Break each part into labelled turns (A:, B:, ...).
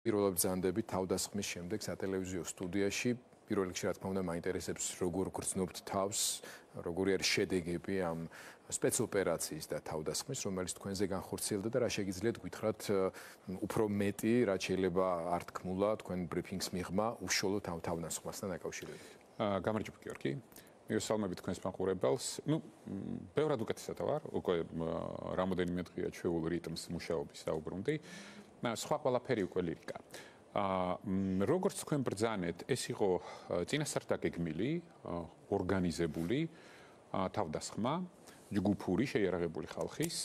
A: პირველად ბრძანდებით თავდასხმის შემდეგ სატელევიზიო სტუდიაში პირველ რიგში რა თქმა უნდა მაინტერესებს როგორ გრძნობთ თავს, როგორი არის შედეგები ამ სპეცოპერაციის და თავდასხმის, რომელიც თქვენზე განხორციელდა და რა შეგიძლიათ გითხრათ უფრო მეტი, რაც შეიძლება არ თქმულა თქვენ ბრიფინგს მიღმა უშუალოდ თავდასხმასთან დაკავშირებით.
B: გამარჯობა გიორგი. მივესალმები თქვენს მაყურებელს. ბევრად უკეთესად ვარ, უკვე რამოდენიმე დღეა ჩვეულ რიტმს მუშაობის დაუბრუნდი. სხვა ყველაფერი უკვე ლირიკა. როგორც თქვენ ბრძანეთ, ეს იყო წინასწარ დაგეგმილი, ორგანიზებული თავდასხმა, ჯგუფური, შეიარაღებული ხალხის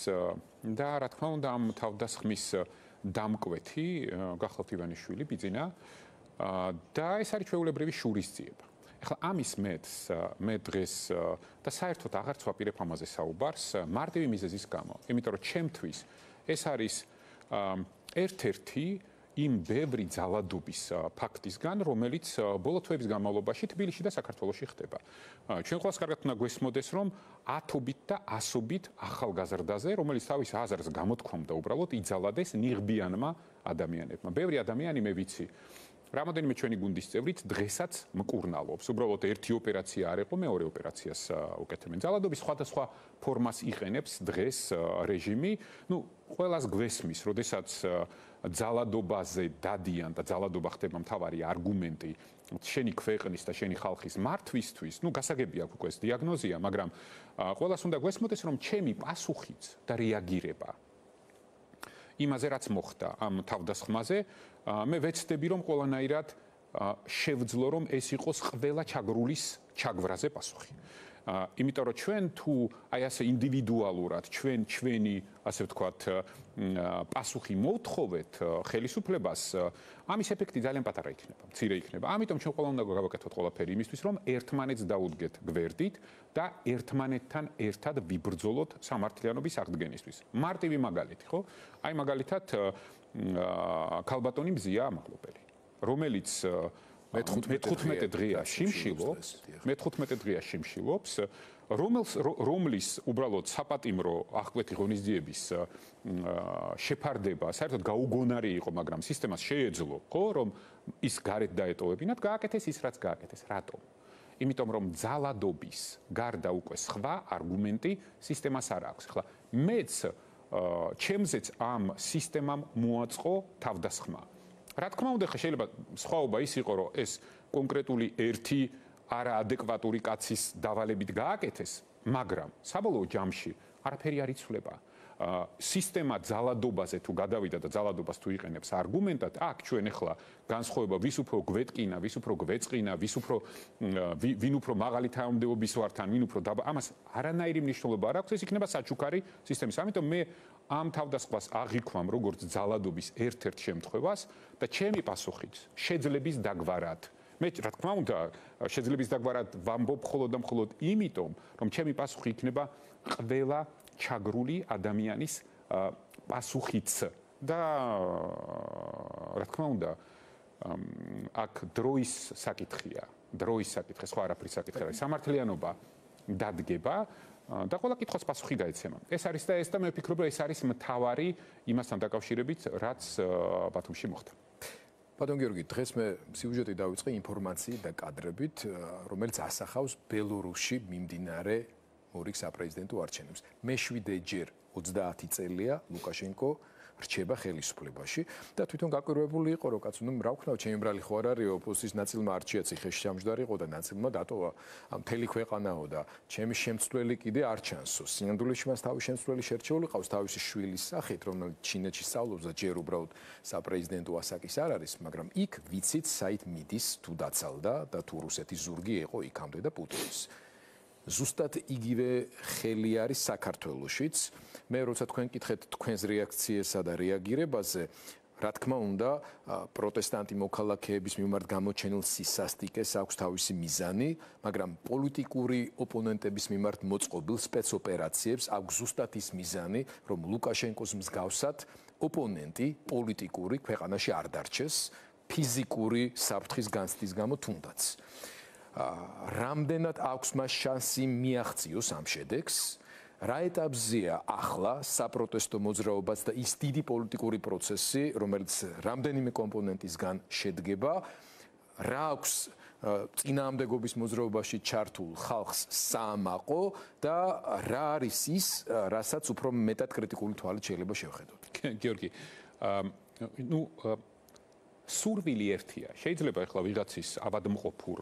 B: და რა თქმა უნდა ამ თავდასხმის დამკვეთი გახლავთ ივანიშვილი, ბიძინა და ეს არის ჩვეულებრივი შურისძიება. ახლა ამის მე დღეს და საერთოდ აღარც ვაპირებ ამაზე საუბარს მარტივი მიზეზის გამო, იმიტომ რომ ჩემთვის ეს არის ერთ-ერთი იმ ბევრი ძალადობის ფაქტისგან, რომელიც ბოლო თვეების განმავლობაში თბილისში და საქართველოში ხდება. ჩვენ ყველას კარგად უნდა გვესმოდეს, რომ ათობით და ასობით ახალგაზრდაზე, რომელიც თავის აზრს გამოთქვამდა უბრალოდ იძალადეს ნიღბიანმა ადამიანებმა. ბევრი ადამიანი მე ვიცი. რამოდენიმე ჩვენი გუნდის წევრით დღესაც მკურნალობს. უბრალოდ ერთი ოპერაცია არ იყო, მეორე ოპერაციას უკეთებენ. ძალადობის სხვადასხვა ფორმას იყენებს დღეს რეჟიმი. ყველას გვესმის, როდესაც ძალადობაზე დადიან და ძალადობა ხდება მთავარი არგუმენტი შენი ქვეყნის და შენი ხალხის მართვისთვის, გასაგები აქვს უკვე ეს დიაგნოზია, მაგრამ ყველას უნდა გვესმოდეს, რომ ჩემი პასუხიც და რეაგირება იმაზე რაც მოხდა ამ თავდასხმაზე, მე ვეცდები რომ ყველანაირად შევძლო რომ ეს იყოს ყველა ჩაგრულის ჩაგვრაზე პასუხი. იმიტომ რომ ჩვენ თუ აი ასე ინდივიდუალურად ჩვენი ასე ვთქვათ პასუხი მოვთხოვეთ ხელისუფლებას, ამის ეფექტი ძალიან პატარა იქნება, მცირე იქნება. ამიტომ ჩვენ ყველა უნდა გავაკეთოთ ყველაფერი იმისთვის, რომ ერთმანეთს დაუდგეთ გვერდით და ერთმანეთთან ერთად ვიბრძოლოთ სამართლიანობის აღდგენისთვის. მარტივი მაგალითი, ხო? აი მაგალითად ქალბატონი მზია ამაღლობელი, რომელიც მე-15 დღეა შიმშილობს, რომლის უბრალოდ საპატიმრო აღკვეთი ღონისძიების შეფარდება საერთოდ გაუგონარი იყო, მაგრამ სისტემას შეეძლო, ხო, რომ ის გარეთ დაეტოვებინათ, გააკეთეს ის, რაც გააკეთეს. რატომ? იმიტომ რომ ძალადობის გარდა უკვე სხვა არგუმენტი სისტემას არ აქვს. ახლა მეც ჩემზეც ამ სისტემამ მოაწყო თავდასხმა. რა თქმა უნდა, შეიძლება სხვაობა ის იყო, რომ ეს კონკრეტული ერთი არაადეკვატური კაცის დავალებით გააკეთეს, მაგრამ საბოლოო ჯამში არაფერი არ იცვლება. სისტემა ძალადობაზე თუ გადავიდა და ძალადობას თუ იყენებს არგუმენტად, აქ ჩვენ ახლა განსხვავება ვის უფრო გვეტკინა, ვის უფრო გვეწყინა, ვინ უფრო მაღალი თანამდებობის ვართ, ან ვინ უფრო ამას არანაირი მნიშვნელობა არ აქვს, ეს იქნება საჩუქარი სისტემის. ამიტომ მე ამ თავდასხმას აღიქვამ როგორც ძალადობის ერთ-ერთ შემთხვევას და ჩემი პასუხიც შეძლების დაგვარად. მე რა თქმა უნდა შეძლების დაგვარად ვამბობ მხოლოდ და მხოლოდ იმიტომ, რომ ჩემი პასუხი იქნება ყველა ჩაგრული ადამიანის პასუხიც და რა თქმა უნდა აქ დროის საკითხია, სხვა არაფრის საკითხი არის. სამართლიანობა დადგება და ყველა კითხვას პასუხი გაეცემა. ეს არის და მე ვფიქრობ, რომ ეს არის მთავარი იმასთან დაკავშირებით, რაც ბათუმში მოხდა.
A: ბატონ გიორგი, დღეს მე სიუჟეტი დავიწყე ინფორმაციით და კადრებით, რომელიც ასახავს ბელორუსში მიმდინარე მორიგ საპრეზიდენტო არჩევნებს. მე-7 ჯერ 30 წელია ლუკაშენკო რჩება ხელისუფლებაში და თვითონ გაკვირვებული იყო, რომ კაცო, რა ვქნაო, ჩემი ბრალი ხო არ არის, ოპოზიციის ნაწილმა არჩია ციხეში ჩამჯდარი იყო და ნაწილმა დატოვა მთელი ქვეყანაო და ჩემი შემცვლელი კიდე არ ჩანსო. სინამდვილეში მას თავის შემცვლელი შერჩეული ყავს თავისი შვილის სახით, რომელიც ჩინეთში სწავლობს და ჯერ უბრალოდ საპრეზიდენტო ასაკის არ არის, მაგრამ იქ ვიცით საით მიდის თუ დაცალდა და თუ რუსეთის ზურგი იყო იქამდე და პუტინის. ზუსტად იგივე ხელი არის საქართველოშიც. მე როცა თქვენ კითხეთ თქვენს რეაქციასა და რეაგირებაზე, რა თქმა უნდა, პროტესტანტი მოქალაქეების მიმართ გამოჩენილ სისასტიკეს აქვს თავისი მიზანი, მაგრამ პოლიტიკური ოპონენტების მიმართ მოწყობილ სპეცოპერაციებს აქვს ზუსტად ის მიზანი, რომ ლუკაშენკოს მსგავსად ოპონენტი პოლიტიკური ქვეყანაში არ დარჩეს, ფიზიკური საფრთხის განცდის გამო თუნდაც. რამდენად აქვს მას შანსი მიაღწიოს ამ შედეგს რა ეტაპზეა ახლა საპროტესტო მოძრაობაც და ის დიდი პოლიტიკური პროცესი, რომელიც რამდენიმე კომპონენტისგან შედგება, რა აქვს წინააღმდეგობის მოძრაობაში ჩართულ ხალხს საამაყო და რა არის ის, რასაც უფრო მეტად კრიტიკული თვალით შეიძლება შევხედოთ.
B: გიორგი, სურვილი ერთია. შეიძლება ახლა ვიღაცის ავადმყოფურ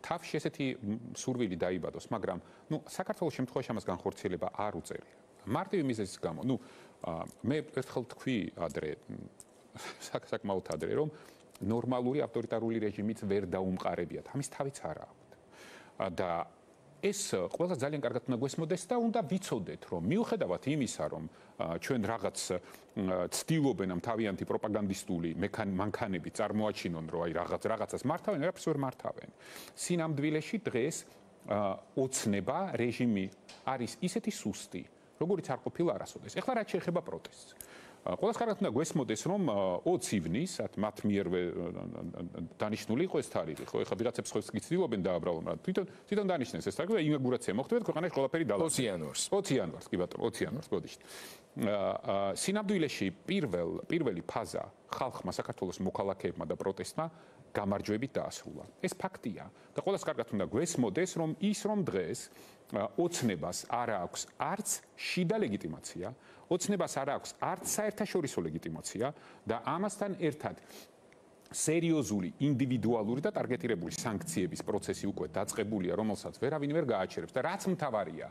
B: თავში ესეთი სურვილი დაიბადოს, მაგრამ საქართველოს შემთხვევაში ამას განხორციელება არ უწევია. მარტივი მიზეზის გამო, მე ერთხელ თქვი ადრე, საკმაოდ ადრე, რომ ნორმალური ავტორიტარული რეჟიმიც ვერ დაუმყარებიათ. ამის თავიც არა აქვთ. და ეს ყველა ძალიან კარგად უნდა გვესმოდეს და უნდა ვიცოდეთ, რომ მიუხედავად იმისა, რომ ჩვენ რაღაც ცდილობენ ამ თავიანთი პროპაგანდისტული მანქანები წარმოაჩინონ, რომ აი რაღაცას მართავენ, არაფერს ვერ მართავენ. სინამდვილეში დღეს ოცნება რეჟიმი არის ისეთი სუსტი, როგორიც არ ყოფილა არასოდეს. ეხლა რაც შეეხება პროტესტს. ყველას კარგად უნდა გვესმოდეს, რომ 20 ივნის, მათ მიერვე დანიშნული იყო ეს თარიღი, ხო? ეხლა ვიღაცებს ხო ცდილობენ დააბრალონ, თვითონ დანიშნეს ეს თარიღი და ინაუგურაცია მოხდებათ ქვეყანაში ყველაფერი დალაგდება.
A: 20 იანვარს.
B: 20 იანვარს, კი ბატონო, 20 იანვარს გოდიშთ. სინამდვილეში პირველი ფაზა ხალხმა საქართველოს მოქალაქეებმა და პროტესტმა გამარჯვებით დაასრულა. ეს ფაქტია და ყველას კარგად უნდა გვესმოდეს, რომ დღეს ოცნებას არ აქვს არც შიდა ლეგიტიმაცია, ოცნებას არ აქვს არც საერთაშორისო ლეგიტიმაცია და ამასთან ერთად სერიოზული ინდივიდუალური და ტარგეტირებული სანქციების პროცესი უკვე დაწყებულია, რომელსაც ვერავინ ვერ გააჩერებს და რაც მთავარია,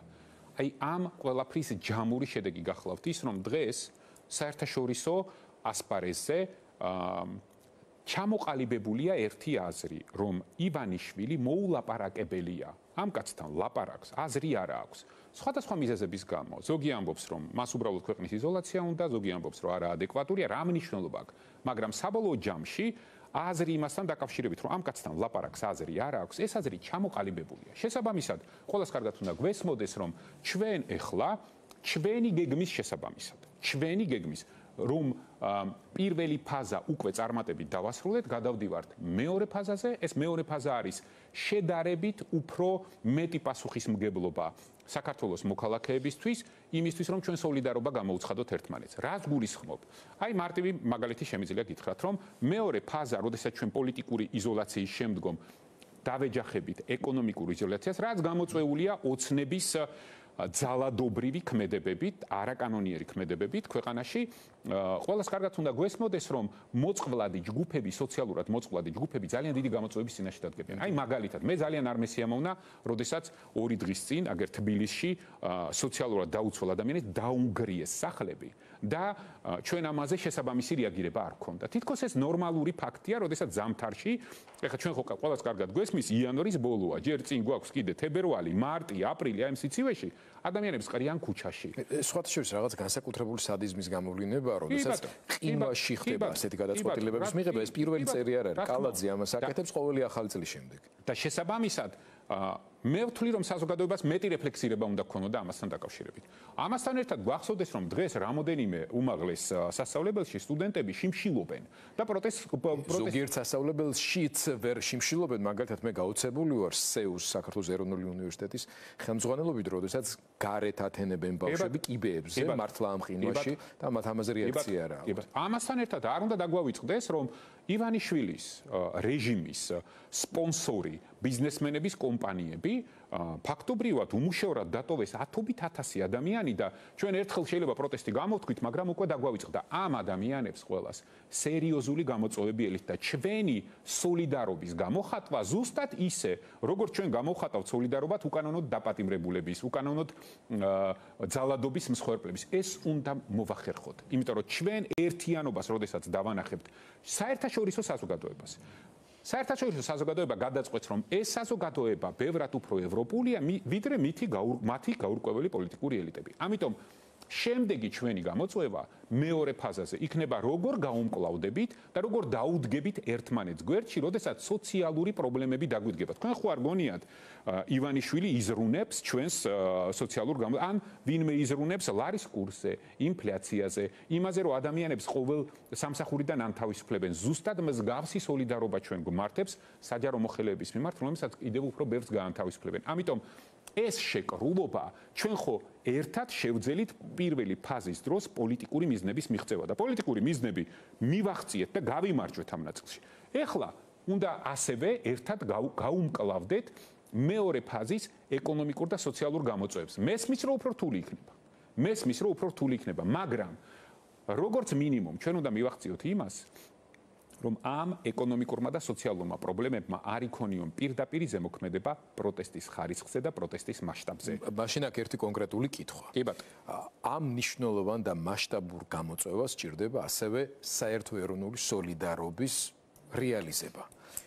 B: აი ამ ყველაფრის ჯამური შედეგი გახლავთ ის, რომ დღეს საერთაშორისო ასპარეზზე ჩამოყალიბებულია ერთი აზრი, რომ ივანიშვილი მოულაპარაკებელია. ამ კაცთან ლაპარაკს აზრი არ აქვს. სხვადასხვა მიზეზების გამო. ზოგი ამბობს, რომ მას უბრალოდ ქვეყნის იზოლაცია უნდა, ზოგი ამბობს, რომ არაადეკვატურია, რა მნიშვნელობა აქვს. მაგრამ საბოლოო ჯამში აზრი იმასთან დაკავშირებით, რომ ამ კაცთან ლაპარაკს აზრი არ აქვს, ეს აზრი ჩამოყალიბებულია. შესაბამისად, ყველას კარგად უნდა გვესმოდეს, რომ ჩვენ ეხლა ჩვენი გეგმის შესაბამისად, ჩვენი გეგმის რომ პირველი ფაზა უკვე წარმატებით დავასრულეთ, გადავდივართ მეორე ფაზაზე. ეს მეორე ფაზა არის შედარებით უფრო მეტი პასუხისმგებლობა საქართველოს მოქალაქეებისთვის, იმისთვის, რომ ჩვენ სოლიდარობა გამოუცხადოთ ერთმანეთს. რას გულისხმობ? აი მარტივი მაგალითი შემიძლია გითხრათ, რომ მეორე ფაზა, როდესაც ჩვენ პოლიტიკური იზოლაციის შემდგომ დავეჯახებით ეკონომიკურ იზოლაციას, რაც გამოწვეულია ოცნების ძალადობრივი ქმედებებით, არაკანონიერი ქმედებებით ქვეყანაში, ყველას კარგად უნდა გვესმოდეს, რომ მოწყვლადი ჯგუფები, სოციალურად მოწყვლადი ჯგუფები ძალიან დიდი გამოწვევების წინაშე დადგებიან. აი მაგალითად, მე ძალიან არ მესიამოვნა, როდესაც 2 დღის წინ, აგერ თბილისში სოციალურად დაუცველ ადამიანებს დაუნგრიეს სახლები და ჩვენ ამაზე შესაბამისი რეაგირება არ ჰქონდა. თითქოს ეს ნორმალური ფაქტია, როდესაც ზამთარში, ეხლა ჩვენ ხო ყველას კარგად გვესმის, იანვრის ბოლოა, ჯერ წინ გვაქვს კიდე თებერვალი, მარტი, აპრილი, აი ამ სიცივეში ადამიანებს ყრიან ქუჩაში.
A: სხვათა შორის რაღაც განსაკუთრებული სადიზმის გამოვლენა, როდესაც ყინვაში ხდება ასეთი გადაწყვეტილებების მიღება, ეს პირველი წერი არ არის. კალაძე ამას აკეთებს ყოველი ახალი წლის შემდეგ.
B: და შესაბამისად, მე ვთვლი, რომ საზოგადოებას მეტი რეფლექსირება უნდა ქონოდა ამასთან დაკავშირებით. ამასთან ერთად გვახსოვდეს, რომ დღეს რამოდენიმე უმაღლეს სასწავლებელში სტუდენტები შიმშილობენ და
A: ზოგიერთ სასწავლებელშიც ვერ შიმშილობენ, მაგალითად მე გაოცებული ვარ სეუს საქართველოს ეროვნული უნივერსიტეტის ხელმძღვანელობით, როდესაც გარეთ ათენებენ ბავშვები კიბეებზე, მართლა ამ ყინვაში და მათ ამაზე რეაქცია არ აქვს.
B: ამასთან ერთად არ უნდა დაგვავიწყდეს, რომ ივანიშვილის რეჟიმის სპონსორი ბიზნესმენების კომპანიები ფაქტობრივად უმუშევრად დატოვეს 10,000 ადამიანი და ჩვენ ერთხელ შეიძლება პროტესტი გამოვთქვით, მაგრამ უკვე დაგვავიწყდა ამ ადამიანებს ყველას სერიოზული გამოწვევები ელით და ჩვენი სოლიდარობის გამოხატვა ზუსტად ისე, როგორც ჩვენ გამოვხატავთ სოლიდარობად უკანონოდ დაპატიმრებულების, უკანონოდ ძალადობის მსხვერპლების. ეს უნდა მოვახერხოთ, იმიტომ რომ ჩვენ ერთიანობას, როდესაც დავანახებთ საერთაშორისო საზოგადოებას. საერთაშორისო საზოგადოება გადაწყვეტს, რომ ეს საზოგადოება ბევრად უფრო ევროპულია, ვიდრე მათი გაურკვეველი პოლიტიკური ელიტები. ამიტომ შემდეგი ჩვენი გამოწვევა მეორე ფაზაზე იქნება როგორ გაუმკლავდებით და როგორ დაუდგებით ერთმანეთს გვერდში, როდესაც სოციალური პრობლემები დაგვიდგება. თქვენ ხო არ გონიათ ივანიშვილი იზრუნებს ჩვენს სოციალურ ან ვინმე იზრუნებს ლარის კურსზე, ინფლაციაზე, იმაზე რომ ადამიანებს ყოველ სამსახურიდან ანთავისუფლებენ. ზუსტად მსგავსი სოლიდარობა ჩვენ გვმართებს საჯარო მოხელეების მიმართ, რომელსაც კიდევ უფრო ბევრს გაანთავისუფლებენ. ამიტომ ეს შეკრულობა ჩვენ ხო ერთად შევძელით პირველი ფაზის დროს პოლიტიკური მიზნების მიღწევა და პოლიტიკური მიზნები მივახციეთ და გავიმარჯვეთ ამ ნაწილში. ეხლა უნდა ასევე ერთად გაუმკლავდეთ მეორე ფაზის ეკონომიკურ და სოციალურ გამოწვევებს. მესმის რომ უფრო რთული იქნება, მაგრამ როგორც მინიმუმ ჩვენ უნდა მივახციოთ იმას, რომ ამ ეკონომიკურმა და სოციალურმა პრობლემებმა არ იქონიონ პირდაპირ ზემოქმედება პროტესტის ხარისხზე და პროტესტის მასშტაბზე.
A: მაშინ აქ ერთი კონკრეტული კითხვა.
B: კი ბატონო.
A: ამ მნიშვნელოვან და მასშტაბურ გამოწვევას სჭირდება ასევე საერთო ეროვნული სოლიდარობის რეალიზება.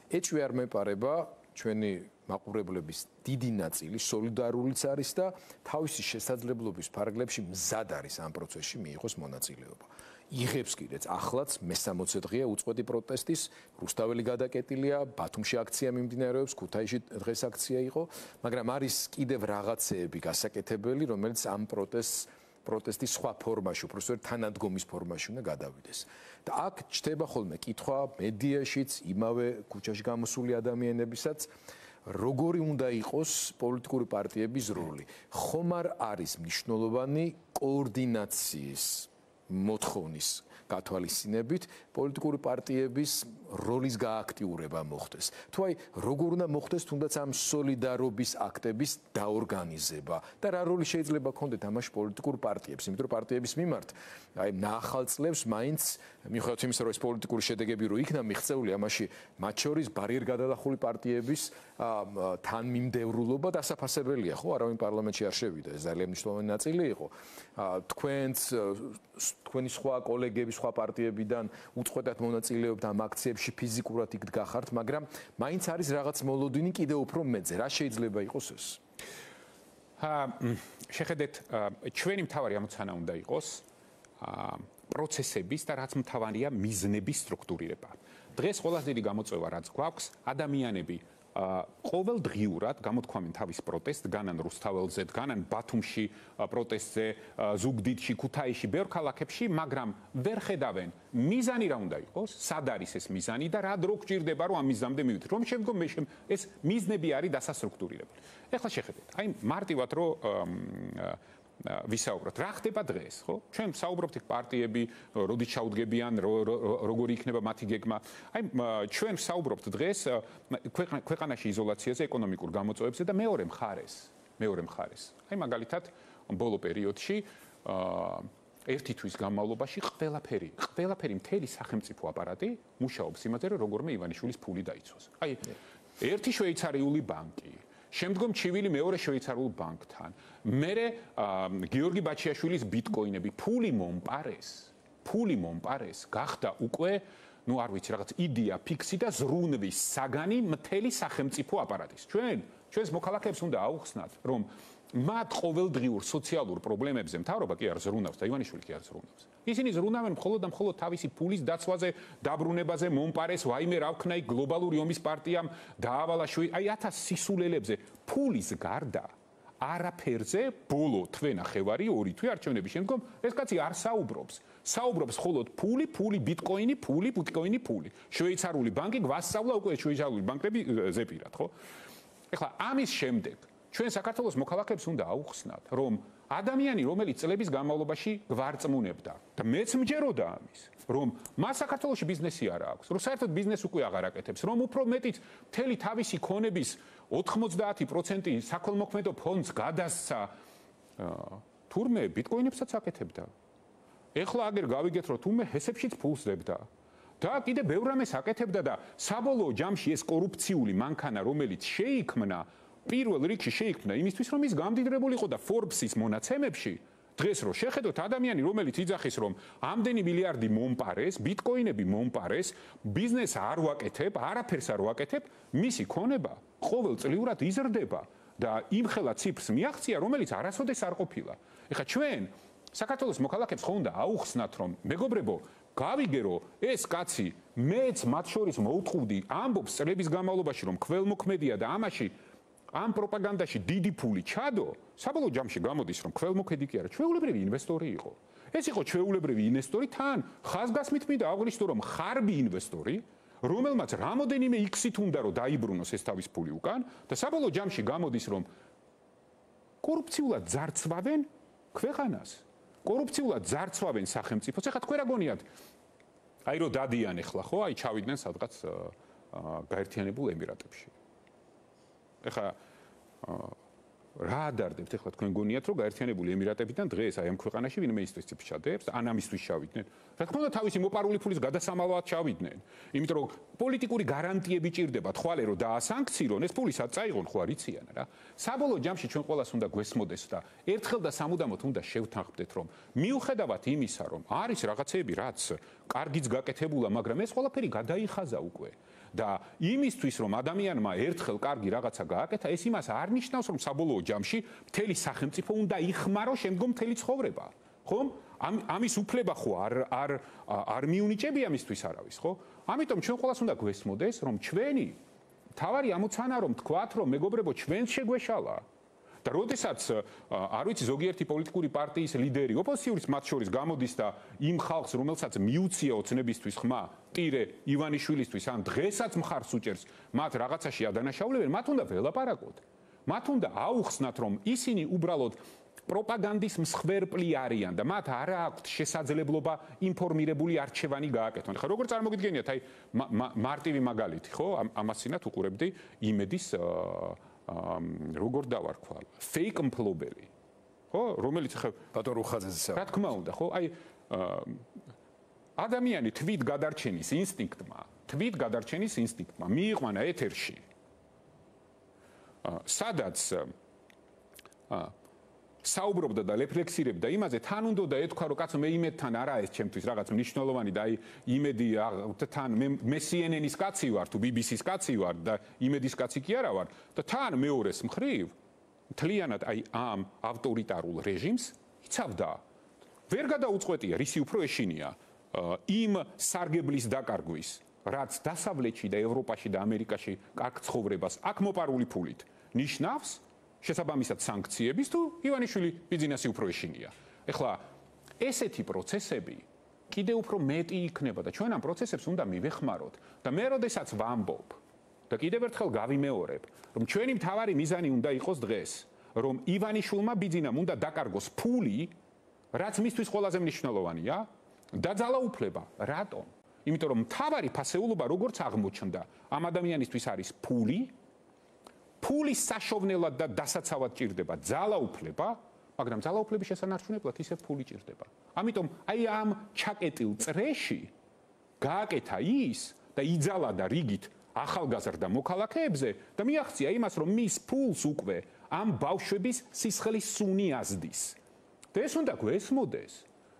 A: ეჭვი არ მეპარება ჩვენი მაყურებლების დიდი ნაწილი სოლიდარულიც არის და თავისი შესაძლებლობის ფარგლებში მზად არის ამ პროცესში მიიღოს მონაწილეობა. იღებს კიდეც ახლაც მე-60 დღეა უწყვეტი პროტესტის, რუსთაველი გადაკეტილია, ბათუმში აქცია მიმდინარეობს, ქუთაისში დღეს აქცია იყო, მაგრამ არის კიდევ რაღაცეები გასაკეთებელი, რომელიც ამ პროტესტის სხვა ფორმაში, უბრალოდ თანადგომის ფორმაში უნდა გადავიდეს. და აქ ჩდება ხოლმე კითხვა მედიაშიც, იმავე ქუჩაში გამოსული ადამიანებისაც, როგორი უნდა იყოს პოლიტიკური პარტიების როლი. ხომ არ არის მნიშვნელოვანი კოორდინაციის მოთხოვნის გათვალისწინებით პოლიტიკური პარტიების როლის გააქტიურება მოხდეს. თუ აი როგორ უნდა მოხდეს თუნდაც ამ სოლიდარობის აქტების დაორგანიზება და რა როლი შეიძლება ქონდეთ ამაში პოლიტიკურ პარტიებს, იმიტომ რომ პარტიების მიმართ აი ნახალ წლებს მაინც მიუხედავად იმისა, რომ ეს პოლიტიკური შედეგები რო იქნა მიღწეული, ამაში მათ შორის ბარიერ გადალახული პარტიების თანმიმდევრულობა დასაფასებელია, ხო? არავინ პარლამენტში არ შევიდა, ეს ძალიან მნიშვნელოვანი ნაწილი იყო. თქვენი სხვა კოლეგები, სხვა პარტიებიდან უწყვეტად მონაწილეობთ ამ აქციებში, ფიზიკურად იქ დგახართ, მაგრამ მაინც არის რაღაც მოლოდინი კიდევ უფრო მეძე. რა შეიძლება იყოს ეს?
B: შეხედეთ, ჩვენი მთავარი ამოცანა უნდა იყოს პროცესების და რაც მთავარია მიზნების სტრუქტურირება. დღეს ყველაზე დიდი გამოწვევა რაც გვაქვს, ადამიანები ყოველდღიურად გამოთქვამენ თავის პროტესტს, განან რუსთაველზე, განან ბათუმში პროტესტზე, ზუგდიდში, ქუთაისში, ბევრ ქალაქებში, მაგრამ ვერ ხედავენ მიზანი რა უნდა იყოს, სად არის ეს მიზანი და რა დრო გჭირდება რომ ამ მიზნამდე მივიდეთ. რომ შემდგომ ეს მიზნები არის დასასტრუქტურირებული. ეხლა შეხედეთ, აი მარტივად რომ ვისაუბროთ, რა ხდება დღეს, ხო? ჩვენ საუბრობთ იქ პარტიები, როდის ჩაუდგებიან, როგორი იქნება მათი გეგმა. აი ჩვენ საუბრობთ დღეს ქვეყანაში იზოლაციაზე, ეკონომიკურ გამოწვევებზე და მეორე მხარეს. აი მაგალითად, ბოლო პერიოდში ერთი თვის განმავლობაში ყველაფერი მთელი სახელმწიფო აპარატი მუშაობს იმაზე, რომ როგორმე ივანიშვილის ფული დაიცვას. აი ერთი შვეიცარიული ბანკი შემდგომ ჩივილი მეორე შვეიცარიულ ბანკთან. მერე გიორგი ბაჩიაშვილის ბიტკოინები, ფული მომპარეს, გახდა უკვე, ну არ ვიცი, რაღაც იდეა ფიქსი და ზრუნვის საგანი მთელი სახელმწიფო აპარატის. ჩვენს მოქალაქეებს უნდა აუხსნათ, რომ მათ ყოველდღიურ სოციალურ პრობლემებზე მთავრობა კი არ ზრუნავს და ივანიშვილი კი არ ზრუნავს. ისინი ზრუნავენ მხოლოდ და მხოლოდ თავისი ფულის დაცვაზე, დაბრუნებაზე, მომპარეს, ვაიმე რა ვქნა იქ გლობალური ომის პარტიამ დაავალა აი 1000 სისულელებზე ფულის გარდა არაფერზე ბოლო თვე-ნახევარი, 2 თვე არჩევნების შემდგომ ეს კაცი არ საუბრობს. საუბრობს მხოლოდ ფული, ბიტკოინი. შვეიცარიული ბანკი გვასწავლა უკვე შვეიცარიული ბანკები ზეპირად, ხო? ეხლა ამის შემდეგ ჩვენ საქართველოს მოქალაქეებს უნდა აუხსნათ, რომ ადამიანი, რომელიც წლების განმავლობაში გვარწმუნებდა და მეც მჯეროდა ამის, რომ მას საქართველოში ბიზნესი არ აქვს, რომ საერთოდ ბიზნესს უკვე აღარ აკეთებს, რომ უფრო მეტიც მთელი თავისი ქონების 90% საქველმოქმედო ფონდს გადასცა თურმე ბიტკოინებსაც აკეთებდა. ეხლა აგერ გავიგეთ, რომ თურმე ჰესებშიც ფულს დებდა. და კიდე ბევრ რამეს აკეთებდა და საბოლოო ჯამში ეს კორუფციული მანქანა, რომელიც შეიქმნა პირველ რიგში შეიქმნა იმისთვის, რომ ის გამდიდრებული იყო და Forbes-ის მონაცემებში დღეს რო შეხედოთ ადამიანი, რომელიც იძახის, რომ ამდენი მილიარდი მომპარეს, ბიტკოინები მომპარეს, ბიზნეს არ ვაკეთებ, არაფერს არ ვაკეთებ, მისი ქონება ყოველწლიურად იზრდება და იმხელა ციფრს მიაღწია, რომელიც არასოდეს არ ყოფილა. ეხლა ჩვენ საქართველოს მოქალაქეებს ხო უნდა აუხსნათ, რომ მეგობრებო, გავიგერო, ეს კაცი მეც მათ შორის მოუწყვდი, ამბობს წლების განმავლობაში, რომ ქველმოქმედია და ამაში ამ პროპაგანდაში დიდი ფული ჩადო, საბოლოო ჯამში გამოდის, რომ ქველმოქმედი კი არა, ჩვეულებრივი ინვესტორი იყო. ეს იყო ჩვეულებრივი ინვესტორი, თან ხაზგასმით მინდა აღვნიშნო, რომ ხარბი ინვესტორი, რომელმაც რამოდენიმე X-ით უნდა რომ დაიბრუნოს ეს თავის ფული უკან და საბოლოო ჯამში გამოდის, რომ კორუფციულად ძარცვავენ ქვეყანას. კორუფციულად ძარცვავენ სახელმწიფოს. ეხლა თქვენ რა გონიათ? აი რომ დადიან ეხლა, ხო? აი ჩავიდნენ სადღაც გაერთიანებულ ემირატებში. ეხლა რა ადარდებთ ეხლა თქვენ გონიათ რომ გაერთიანებული ემირატებიდან დღეს აი ამ ქვეყანაში ვინმე ისთვის ჩადებს ან ამისთვის ჩავიდნენ. რა თქმა უნდა თავისი მოპარული ფულის გადასამალავად ჩავიდნენ. იმიტომ რომ პოლიტიკური გარანტიები ჭირდებათ ხვალე რომ დაასანქცირონ, ეს ფული სად წაიღონ ხო არიციან რა. საბოლოო ჯამში ჩვენ ყველას უნდა გვესმოდეს და ერთხელ და სამუდამოდ უნდა შევთანხმდეთ რომ მიუხედავად იმისა რომ არის რაღაცეები რაც კარგიც გაკეთებულა, მაგრამ ეს ყველაფერი გადაიხაზა უკვე. და იმისთვის რომ ადამიანმა ერთხელ კარგი რაღაცა გააკეთა, ეს იმას არ ნიშნავს რომ საბოლოო ჯამში მთელი სახელმწიფო უნდა იხმარო შემდგომ მთელი ცხოვრება. ხომ? ამის უფლება ხო არ მიუნიჭები ამისთვის არავის, ხო? ამიტომ ჩვენ ყველას უნდა გვესმოდეს რომ ჩვენი თავარი ამოცანა რომ თქვათ რომ მეგობრებო ჩვენს შეგვეშალა და როდესაც არ ვიცი ზოგიერთი პოლიტიკური პარტიის ლიდერი ოპოზიციის მათ შორის გამოდის და იმ ხალხს რომელსაც მიუცია ოცნებისთვის ხმა ტირე ივანიშვილისთვის ან დღესაც მხარს უჭერს მათ რაღაცაში ადანაშაულებენ მათ უნდა ველაპარაკოთ მათ უნდა აუხსნათ რომ ისინი უბრალოდ პროპაგანდის მსხვერპლი არიან და მათ არ აქვთ შესაძლებლობა ინფორმირებული არჩევანი გააკეთონ. ხა როგორ წარმოგიდგენიათ აი მარტივი მაგალითი ხო ამასინათ უყურებდი იმედის როგორ დავარქვა fake მფლობელი ხო რომელიც ხა
A: ბატონ რუხაძეზე
B: რა თქმა უნდა ხო აი ადამიანი თვით გადარჩენის ინსტინქტმა მიიყვანა ეთერში სადაც საუბრობდა და რეფლექსირებდა იმაზე თან უნდა და ეთქვა რომ კაცო მე იმედთან არა ეს ჩემთვის რაღაც მნიშვნელოვანი და აი იმედი თან მე CNN-ის კაცი ვარ თუ BBC-ის კაცი ვარ და იმედის კაცი კი არა ვარ და თან მეორეს მხრივ მთლიანად აი ამ ავტორიტარულ რეჟიმს იცავდა ვერ გადაუწყვეტია რისი უფრო ეშინია იმ სარგებლის დაკარგვის რაც დასავლეთში და ევროპაში და ამერიკაში კარგ ცხოვრებას აქ მოპარული ფულით ნიშნავს შესაბამისად სანქციების თუ ივანიშვილი ბიზნესი უფრო ეშინია. ეხლა ესეთი პროცესები კიდევ უფრო მეტი იქნება და ჩვენ ამ პროცესებს უნდა მივეხმაროთ და მე როდესაც ვამბობ და კიდევ ერთხელ გავიმეორებ რომ ჩვენი მთავარი მიზანი უნდა იყოს დღეს რომ ივანიშვილმა ბიზნესამ უნდა დაკარგოს ფული რაც მისთვის ყველაზე მნიშვნელოვანია და ძალაუფლება რატომ? იმიტომ რომ მთავარი ფასეულობა როგორც აღმოჩნდა ამ ადამიანისთვის არის ფულის საშოვნელად და დასაცავად ჭირდება ძალაუფლება, მაგრამ ძალაუფლების შესანარჩუნებლად ისევ ფული ჭირდება. ამიტომ აი ამ ჩაკეტილ წრეში გააკეთა ის და იძალა და რიგით ახალგაზრდა მოქალაქეებზე და მიაღწია იმას, რომ მის ფულს უკვე ამ ბავშვების სისხლის სუნი აზდის. და ეს უნდა გვესმოდეს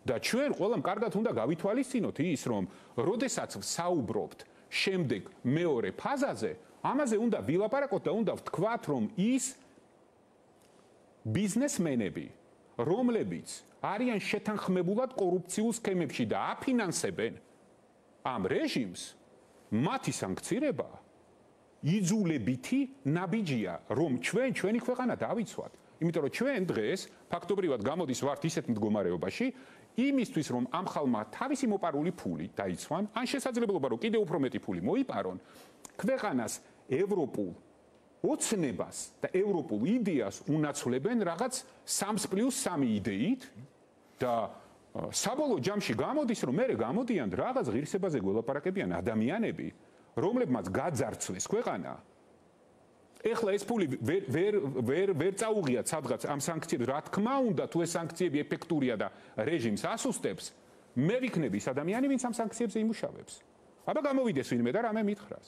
B: და ჩვენ ყველამ კარგად უნდა გავითვალისწინოთ ის, რომ როდესაც საუბრობთ შემდეგ მეორე ფაზაზე ამაზე უნდა ვილაპარაკოთ და უნდა ვთქვათ, რომ ის ბიზნესმენები, რომლებიც არიან შეთანხმებულად კორუფციულ სქემებში და აფინანსებენ ამ რეჟიმს, მათი სანქცირება იძულებითი ნაბიჯია, რომ ჩვენი ქვეყანა დავიცვათ. იმიტომ რომ ჩვენ დღეს ფაქტობრივად გამოდის ვართ ისეთ მდგომარეობაში, იმისთვის რომ ამ ხალხმა თავისი მოპარული ფული დაიცვან, ან შესაძლებლობა რომ კიდევ უფრო მეტი ფული მოიპარონ, ქვეყანას ევროპულ ოცნებას და ევროპულ იდეას უნაცვლებენ რაღაც 3+3 იდეით და საბოლოო ჯამში გამოდის რომ მე გამოდიან რაღაც ღირსებაზე გველაპარაკებიან ადამიანები რომლებმაც გაძარცვეს ქვეყანა ეხლა ეს ფული ვერ წაუღიათ სადღაც ამ სანქციებს რა თქმა უნდა თუ ეს სანქციები ეფექტურია და რეჟიმს ასუსტებს მე ვიქნები ის ადამიანი ვინც ამ სანქციებზე იმუშავებს აბა გამოვიდეს ვინმე და რამე მითხრას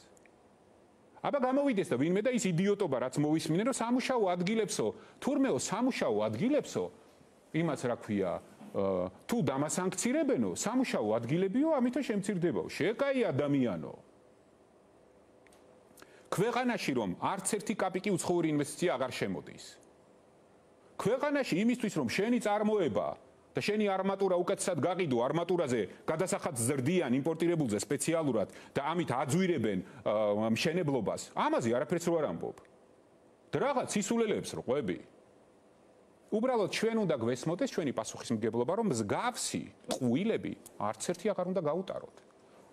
B: აბა გამოვიდეს და ვინმე და ის იდიოტობა რაც მოვისმინე რომ სამუშაო ადგილებსო თურმეო სამუშაო ადგილებსო იმას რა ქვია თუ დამასანქცირებენო სამუშაო ადგილებიო ამიტომ შემცირდებაო შეკაი ადამიანო ქვეყანაში რომ არც ერთი კაპიკი უცხოური ინვესტიცია აღარ შემოდის ქვეყანაში იმისთვის რომ შენი წარმოება და შენი არმატურა უკეთესად გაყიდო, არმატურაზე გადასახადს ზრდიან იმპორტირებულზე სპეციალურად და ამით აძვირებენ მშენებლობას. ამაზე არაფერს რო არ ამბობ. და რაღაც სისულელეებს რო ყვები. უბრალოდ ჩვენ უნდა გვესმოდეს ჩვენი პასუხისმგებლობა, რომ მსგავსი ყვილები არც ერთი აღარ უნდა გაუტაროთ.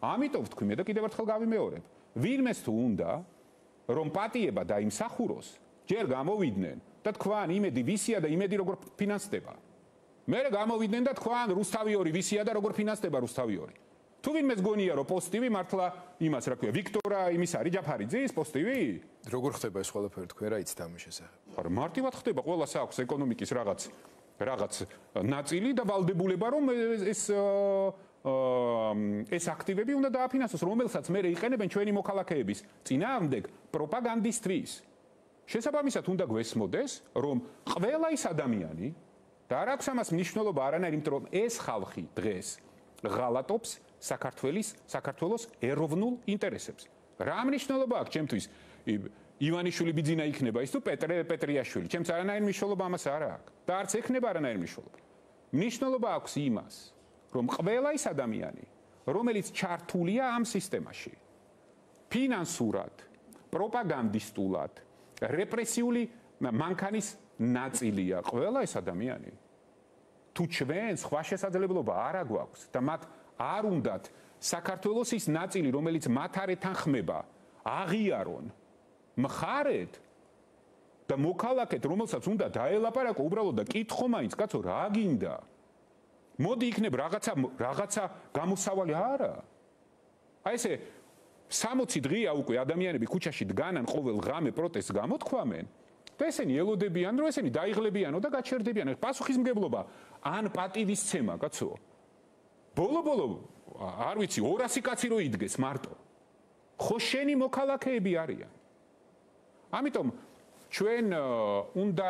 B: ამიტომ ვთქვი მე და კიდევ ერთხელ გავიმეორებ. ვინმეს თუ უნდა რომ პატიება დაიმსახუროს, ჯერ გამოვიდნენ და თქვან იმედი ვისია და იმედი როგორ ფინანსდება. მერე გამოვიდნენ და თქვან რუსთავი 2 ვისია და როგორ ფინანსდება რუსთავი 2. თუ ვინმეს გონია რომ პოზიტივი მართლა იმას რა ქვია, ვიქტორა იმის არის ჯაფარიძის პოზიტივი?
A: როგორ ხდება ეს ყველაფერი თქვენ რა იცით ამის შესახებ?
B: არა, მარტივად ხდება, ყველას აქვს ეკონომიკის რაღაც ნაწილი და ვალდებულება რომ ეს აქტივები უნდა დააფინანსოს, რომელსაც მე იყენებენ ჩვენი მოქალაქეების წინააღმდეგ პროპაგანდისტვის. შესაბამისად უნდა გვესმოდეს, რომ ყველა ის ადამიანი და არ აქვს ამას მნიშვნელობა არანაირი, იმიტომ რომ ეს ხალხი დღეს ღალატობს საქართველოს ეროვნულ ინტერესებს. რა მნიშვნელობა აქვს ჩემთვის ივანიშვილი ბიძინა იქნება ის თუ პეტრიაშვილი? ჩემს არანაირი მნიშვნელობა ამას არ აქვს და არც ექნება არანაირი მნიშვნელობა. მნიშვნელობა აქვს იმას, რომ ყველა ის ადამიანი, რომელიც ჩართულია ამ სისტემაში, ფინანსურად, პროპაგანდისტულად, რეპრესიული მანქანის ნაწილია ყველა ეს ადამიანი. თუ ჩვენ სხვა შესაძლებლობა არ აგვაქვს და მათ არ უნდათ საქართველოს ის ნაწილი, რომელიც მათ არ ეთანხმება, აღიარონ, მხარეთ და მოქალაქეთ, რომელსაც უნდა დაელაპარაკო უბრალოდ და კითხო მაინც, კაცო, რა გინდა? მოდი იქნებ რაღაცა გამოსავალი არა. აი ესე 60 დღეა უკვე ადამიანები ქუჩაში დგანან, ყოველ ღამე პროტესტს გამოთქვამენ და ესენი ელოდებიან, რომ ესენი დაიღლებიანო და გაჩერდებიან. პასუხისმგებლობა ან პატივისცემა, კაცო. ბოლო-ბოლო, არ ვიცი, 200 კაცი რო იდგეს მარტო. ხო შენი მოქალაქეები არიან. ამიტომ ჩვენ უნდა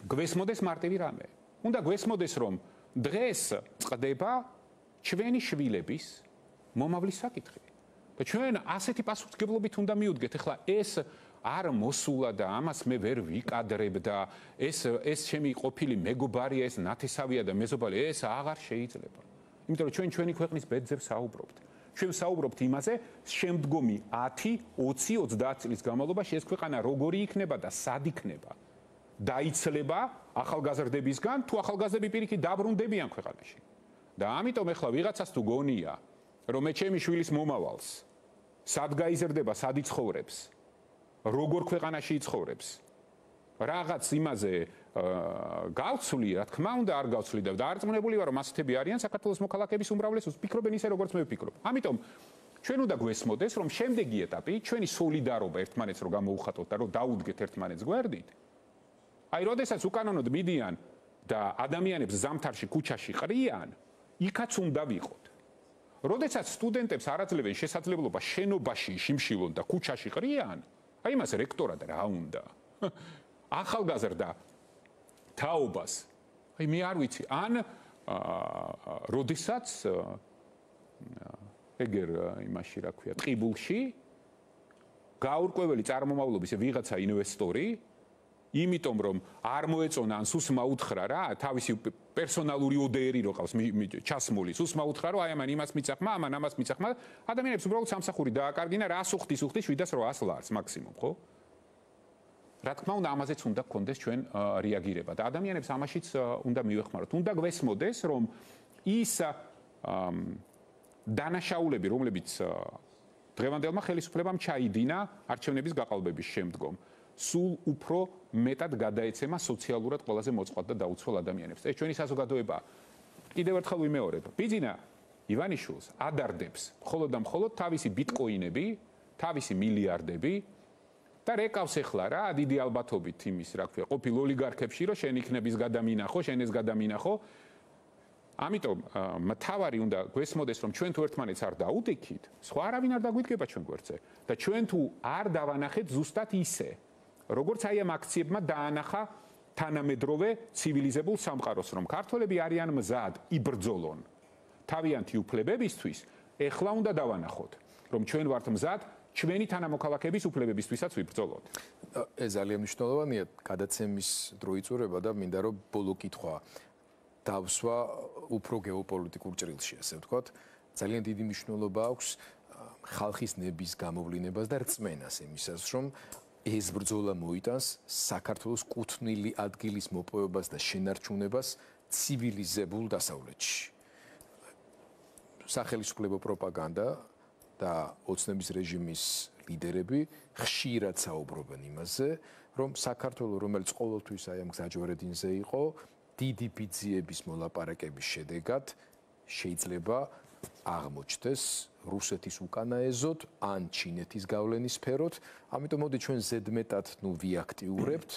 B: გვესმოდეს მარტივი რამე. უნდა გვესმოდეს, რომ დღეს წდება ჩვენი შვილების მომავლის საკითხი. და ჩვენ ასეთი პასუხისმგებლობით უნდა მივუდგეთ. ეხლა ეს არ მოსულა და ამას მე ვერ ვიკადრებ და ეს ჩემი ყოფილი მეგობარია, ეს ნათესავია და მეზობელი, ეს აღარ შეიძლება. იმიტომ რომ ჩვენ ჩვენი ქვეყნის ბედზებს საუბრობთ. ჩვენ საუბრობთ იმაზე, შემდგომი 10, 20, 30 წლის განმავლობაში ეს ქვეყანა როგორი იქნება და სად იქნება. დაიცლება ახალგაზრდებისგან, თუ ახალგაზრდები პირიქით დაბრუნდებიან ქვეყანაში. და ამიტომ ეხლა ვიღაცას თუ გონია, რომ მე ჩემი შვილის მომავალს სად გაიზრდება, სად იცხოვრებს, როგორ ქვეყანაში იცხოვრებს, რაღაც იმაზე გავცვლი, რა თქმა უნდა არ გავცვლი და დარწმუნებული ვარ, რომ ასეთები არიან საქართველოს მოქალაქეების უმრავლესობის, ვფიქრობენ ისე, როგორც მე ვფიქრობ. ამიტომ ჩვენ უნდა გვესმოდეს, რომ შემდეგი ეტაპი, ჩვენი სოლიდარობა ერთმანეთს რო გამოუხატოთ და რო დაუდგეთ ერთმანეთს გვერდით. აი, როდესაც უკანონოდ მიდიან და ადამიანებს ზამთარში ქუჩაში ყრიან, იქაც უნდა ვიყოთ. როდესაც სტუდენტებს არ აძლევენ შესაძლებლობა შენობაში შიმშილონ და ქუჩაში ყრიან, აი მას რექტორად რა უნდა? ახალგაზრდა თაობას, აი მე არ ვიცი, ან როდესაც ეგერ იმაში რა ქვია, ტყიბულში გაურკვეველი წარმომავლობის ვიღაცა ინვესტორი, იმიტომ რომ არ მოეწონა ან სუსმა უთხრა რა, თავისი პერსონალური ოდერი რო ყავს ჩასმული, სუსმა უთხრა რომ აი ამან იმას მიწახმა, ამან ამას მიწახმა, ადამიანებს უბრალოდ სამსახური დააკარგინა, რა სუხტის 700-800 ლარს მაქსიმუმ, ხო? რა თქმა უნდა, ამაზეც უნდა გქონდეს ჩვენ რეაგირება და ადამიანებს ამაშიც უნდა მივეხმაროთ. უნდა გვესმოდეს, რომ ის დანაშაულები, რომლებიც დღევანდელმა ხელისუფლებამ ჩაიდინა არჩევნების გაყალბების შემდგომ, სულ უფრო მეტად გადაეცემა სოციალურად ყველაზე მოწყვლად და დაუცველ ადამიანებს. ეს ჩვენი საზოგადოებაა. კიდევ ერთხელ ვიმეორებ, ბიძინა ივანიშვილს ადარდებს მხოლოდ და მხოლოდ თავისი ბიტკოინები, თავისი მილიარდები და რეკავს ეხლა რა, დიდი ალბათობით იმის, რა ქვია, ყოფილ ოლიგარქებში, რომ შენ იქნების გადამინახო, შენ ეს გადამინახო. ამიტომ მთავარი უნდა გვესმოდეს, რომ ჩვენ თუ ერთმანეთს არ დაუდიქით, სხვა არავინ არ დაგვიდგება ჩვენ გვერდზე და ჩვენ თუ არ დავანახეთ ზუსტად ისე, როგორც აი ამ აქციებმა დაანახა თანამედროვე ცივილიზებულ სამყაროს, რომ ქართველები არიან მზად იბრძოლონ თავიანთი უფლებებისთვის, ეხლა უნდა დავანახოთ, რომ ჩვენ ვართ მზად ჩვენი თანამოქალაქეების უფლებებისთვისაც ვიბრძოლოთ.
A: ეს ძალიან მნიშვნელოვანია, გადაცემის დრო იწურება და მინდა რომ ბოლო კითხვა დავსვა უფრო გეოპოლიტიკურ ჭრილში, ასე ვთქვათ. ძალიან დიდი მნიშვნელობა აქვს ხალხის ნების გამოვლენებას და რწმენას იმისას, რომ ეს ბრძოლა მოიტანს საქართველოს კუთვნილი ადგილის მოპოვებას და შენარჩუნებას ცივილიზებულ დასავლეთში. სახელმწიფო პროპაგანდა და ოცნების რეჟიმის ლიდერები ხშირად საუბრობენ იმაზე, რომ საქართველოს, რომელიც ყოველთვის აი ამ გზაჯვარედინზე იყო, დიდი ბიძიების მოლაპარაკების შედეგად შეიძლება აღმოჩნდეს რუსეთის უკანაეზოდ ან ჩინეთის გავლენის სფეროთ, ამიტომ მოდი ჩვენ ზედმეტად ვიაქტიურებთ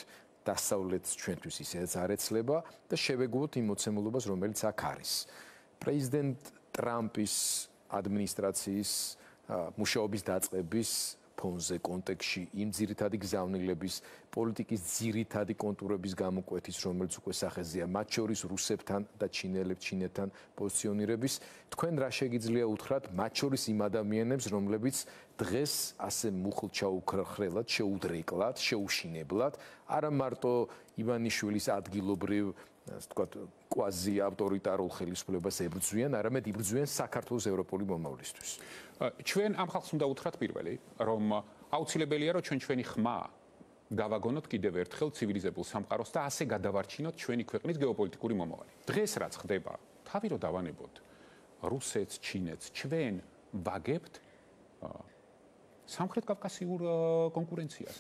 A: დასავლეთს ჩვენთვის ისედაც არ ეცლება და შევეგუოთ იმ მოცემულობას, რომელიც აქ არის. პრეზიდენტ ტრამპის ადმინისტრაციის მუშაობის დაწყების ფონზე კონტექსტში იმ ძირითადი გზავნილების პოლიტიკის ძირითადი კონტურების გამოკვეთის, რომელიც უკვე სახეზეა, მათ შორის რუსებთან და ჩინეთთან პოზიციონირების, თქვენ რა შეგიძლია უთხრათ მათ შორის იმ ადამიანებს, რომლებიც დღეს ასე მუხლ ჩაუქრხრელად, შეუდრეკლად, შეუშინებლად, არა მარტო ივანიშვილის ადგილობრივ, ასე ვთქვათ, კვაზი ავტორიტარულ ხელისუფლებას ებრძვიან, არამედ იბრძვიან საქართველოს ევროპული მომავლისთვის.
B: ჩვენ ამ ხალხს უნდა უთხრათ პირველი, რომ აუცილებელია, რომ ჩვენი ხმა გავაგონოთ კიდევ ერთხელ ცივილიზებულ სამყაროს და ასე გადავარჩინოთ ჩვენი ქვეყნის გეოპოლიტიკური მომავალი. დღეს რაც ხდება, თავი რომ დავანებოთ რუსეთს, ჩინეთს, ჩვენ ვაგებთ სამხრეთ კავკასიურ კონკურენციას.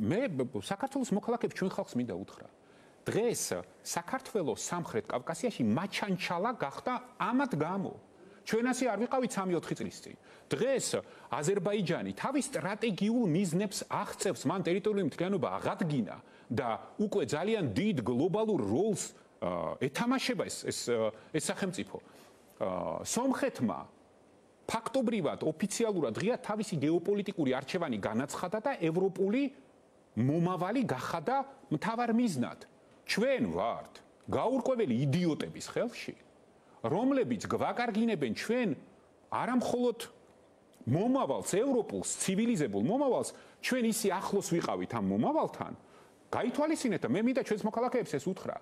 B: მე საქართველოს მოქალაქეებს ჩვენ ხალხს მინდა უთხრა. დღეს საქართველოს სამხრეთ კავკასიაში მაჩანჩალა გახდა ამათ გამო. ჩვენ ასე არ ვიყავით 3-4 წლის წინ. დღეს აზერბაიჯანი თავის სტრატეგიულ მიზნებს აღწევს, მან ტერიტორიული მთლიანობა აღადგინა და უკვე ძალიან დიდ გლობალურ როლს ეთამაშება ეს სახელმწიფო. სომხეთმა ფაქტობრივად, ოფიციალურად ღია თავისი გეოპოლიტიკური არჩევანი განაცხადა და ევროპული მომავალი გახადა მთავარ მიზნად. ჩვენ ვართ გაურკვეველი იდიოტების ხელში, რომლებიც გვაკარგინებენ ჩვენ არამხოლოდ მომავალს, ევროპულს, ცივილიზებულ მომავალს, ჩვენ ისე ახლოს ვიყავით ამ მომავალთან. გაითვალისწინეთ და მე მინდა ჩვენს მოქალაქეებს ეს უთხრა.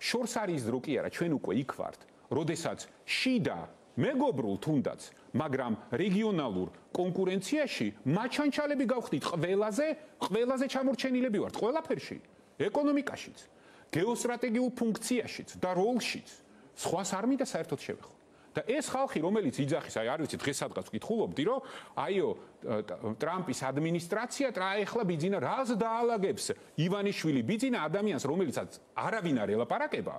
B: შორს არის დრო კი არა, ჩვენ უკვე იქ ვართ, როდესაც შიდა მეგობრულ თუნდაც, მაგრამ რეგიონალურ კონკურენციაში მაჩანჩალები გავხდით ყველაზე ჩამორჩენილები ვართ ყველაფერში, ეკონომიკაშიც, გეოსტრატეგიულ ფუნქციაშიც და როლშიც. სხვას არ მინდა საერთოდ შევეხო. და ეს ხალხი, რომელიც იძახის, აი არ ვიცი დღესაც ვკითხულობდი, რომ აიო ტრამპის ადმინისტრაცია ეხლა ბიძინა რას დაალაგებს ივანიშვილი ბიძინა ადამიანს, რომელიცაც არავინ არ ელაპარაკება.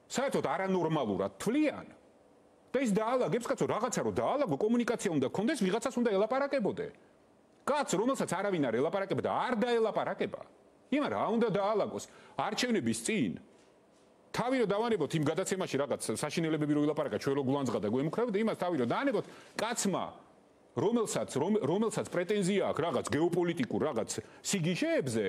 B: საერთოდ არანორმალურად თვლიან. და ის დაალაგებს კაცო რაღაცა რომ დაალაგო კომუნიკაცია უნდა გქონდეს, ვიღაცას უნდა ელაპარაკებოდე. კაც რომელსაც არავინ არ ელაპარაკება და არ დაელაპარაკება. იმან რა უნდა დაალაგოს არჩევნების წინ თავი რომ დავანებოთ იმ გადაცემაში რაღაც საშინელებები რო ილაპარაკა ჩვენ რო გულანძღა და გვემუქრებდა იმას თავი რომ დაანებოთ კაცმა რომელსაც პრეტენზია აქვს რაღაც გეოპოლიტიკურ რაღაც სიგიჟეებზე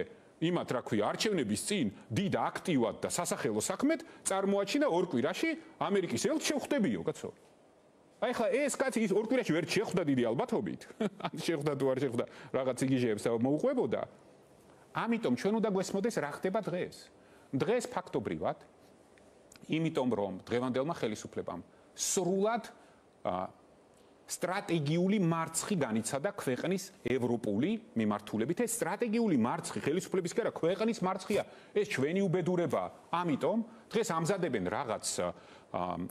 B: იმათ რა ქვია არჩევნების წინ დიდ აქტივად და სასახელო საქმედ წარმოაჩინა ორ კვირაში ამერიკის ელჩი შეხვდებიო კაცო. აი ხა ეს კაცი ის ორ კვირაში ვერ შეხვდა დიდი ალბათობით. ან შეხვდა თუ არ შეხვდა რაღაც სიგიჟეებს მოუყვებოდა. ამიტომ ჩვენ უნდა გვესმოდეს რა ხდება დღეს. დღეს ფაქტობრივად იმიტომ რომ დღევანდელმა ხელისუფლებამ სრულად სტრატეგიული მარცხი განიცადა ქვეყნის ევროპული მიმართულებით. ეს სტრატეგიული მარცხი ხელისუფლების კი არა, ქვეყნის მარცხია. ეს ჩვენი უბედურება. ამიტომ დღეს ამზადებენ რაღაც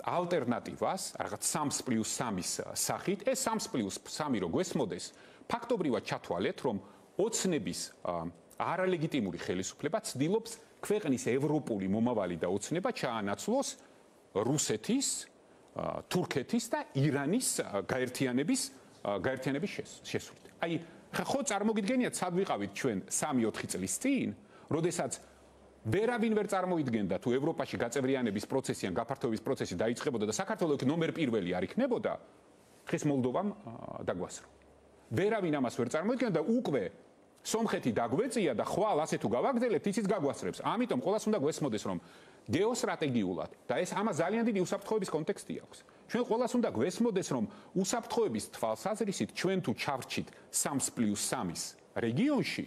B: ალტერნატივას, რაღაც 3+3-ის სახით. ეს 3+3 რო გვესმოდეს, ფაქტობრივად ჩათვალეთ, რომ ოცნების არალეგიტიმური ხელისუფლება ცდილობს ქვეყნის ევროპული მომავალი და ოცნება ჩაანაცვლოს რუსეთის, თურქეთის და ირანის გაერთიანების შესვლით. აი, ხო წარმოგიდგენიათ, სად ვიყავით ჩვენ 3-4 წლის წინ, როდესაც ვერავინ ვერ წარმოიდგენდა თუ ევროპაში გაწევრიანების პროცესი ან გაფართოების პროცესი დაიწყებოდა და საქართველოს ნომერ პირველი არ იქნებოდა, ხეს მოლდოვამ დაგვასრო. ვერავინ ამას ვერ წარმოიდგენდა და უკვე სომხეთი დაგვეწია და ხვალ ასე თუ გავაგრძელებთ, ისიც გაგვასწრებს. ამიტომ ყველას უნდა გვესმოდეს, რომ გეოსტრატეგიულად და ეს ამას ძალიან დიდი უსაფრთხოების კონტექსტი აქვს. ჩვენ ყველას უნდა გვესმოდეს, რომ უსაფრთხოების თვალსაზრისით ჩვენ თუ ჩავრჩით 3+3-ის რეგიონში,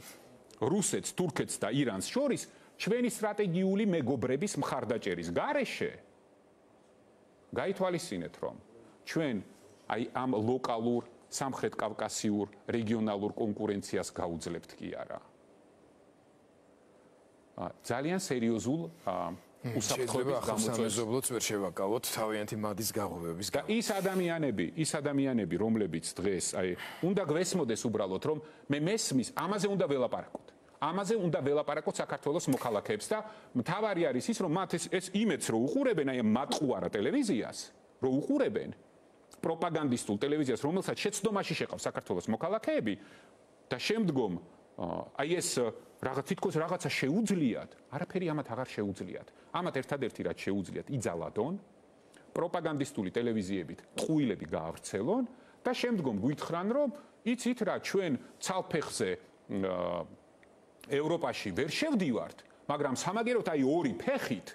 B: რუსეთს, თურქეთს და ირანს შორის, ჩვენი სტრატეგიული მეგობრების მხარდაჭერის გარეშე გაითვალისწინეთ, რომ ჩვენ აი ამ ლოკალურ, სამხრეთ კავკასიურ, რეგიონალურ კონკურენციას გაუძლებთ კი არა. ძალიან სერიოზულ უსაფრთხოების
A: გამოწვევებს ვერ შევაკავოთ თავიანთი მადის გაღვივების
B: და ის ადამიანები, რომლებიც დღეს აი უნდა გვესმოდეს უბრალოდ, რომ მე მესმის, ამაზე უნდა ველაპარაკოთ. ამაზე უნდა ველაპარაკოთ საქართველოს მოქალაქეებს და მთავარი არის ის, რომ მათ ეს იმედს რო უყურებენ, აი მატყუარა ტელევიზიას, რო უყურებენ პროპაგანდისტულ ტელევიზიას, რომელსაც შეცდომაში შეყავს საქართველოს მოქალაქეები და შემდგომ აი ეს თითქოს რაღაცა შეუძლიათ, არაფერი ამათ აღარ შეუძლიათ. ამათ ერთადერთი რაც შეუძლიათ, იძალადონ, პროპაგანდისტული ტელევიზიებით ტყუილები გაავრცელონ და შემდგომ გვითხრან, რომ იცით რა, ჩვენ ცალფეხზე ევროპაში ვერ შევდივართ, მაგრამ სამაგეროთ აი ორი ფეხით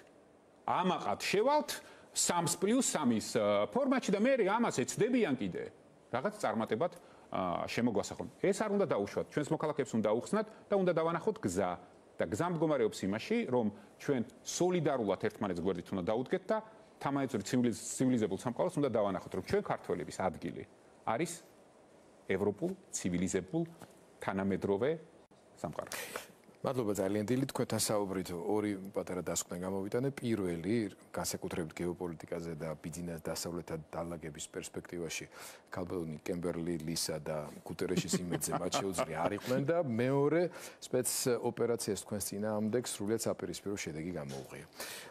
B: ამაყად შევალთ 3+3-ის ფორმატში და მე ამას ეცდებიან კიდე რაღაც წარმატებად შემოგვასახონ. ეს არ უნდა დაუშვათ, ჩვენს მოქალაქეებს უნდა აუხსნათ და უნდა დავანახოთ გზა. და გზა მდგომარეობს იმაში, რომ ჩვენ სოლიდარულად ერთმანეთს გვერდით უნდა დაუდგეთ და თამამეწური ცივილიზებულ სამყაროს უნდა დავანახოთ, რომ ჩვენ ქართველების ადგილი არის ევროპულ, ცივილიზებულ, თანამედროვე სამყაროში.
A: მადლობა ძალიან დილით, თქვენთან საუბრით ორი პატარა დასკვნა გამოვიტანე. პირველი, განსაკუთრებით გეოპოლიტიკაზე და ბიზნეს დასავლეთად დალაგების პერსპექტივაში ქალბატონი კემბერლი ლისა და გუტერეშის იმედზე მათ შეუძლია არ იყვნენ და მეორე, სპეც ოპერაციას თქვენს წინააღმდეგ სრულიად საპირისპირო შედეგი გამოუღია.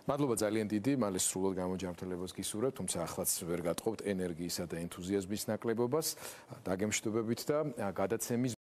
A: მადლობა ძალიან დიდი, მალე სრულად გამოჯანმრთელებას გისურვებთ, თუმცა ახლაც ვერ გატყობთ ენერგიისა და ენთუზიაზმის ნაკლებობას, დაგემშვიდობებით და გადაცემის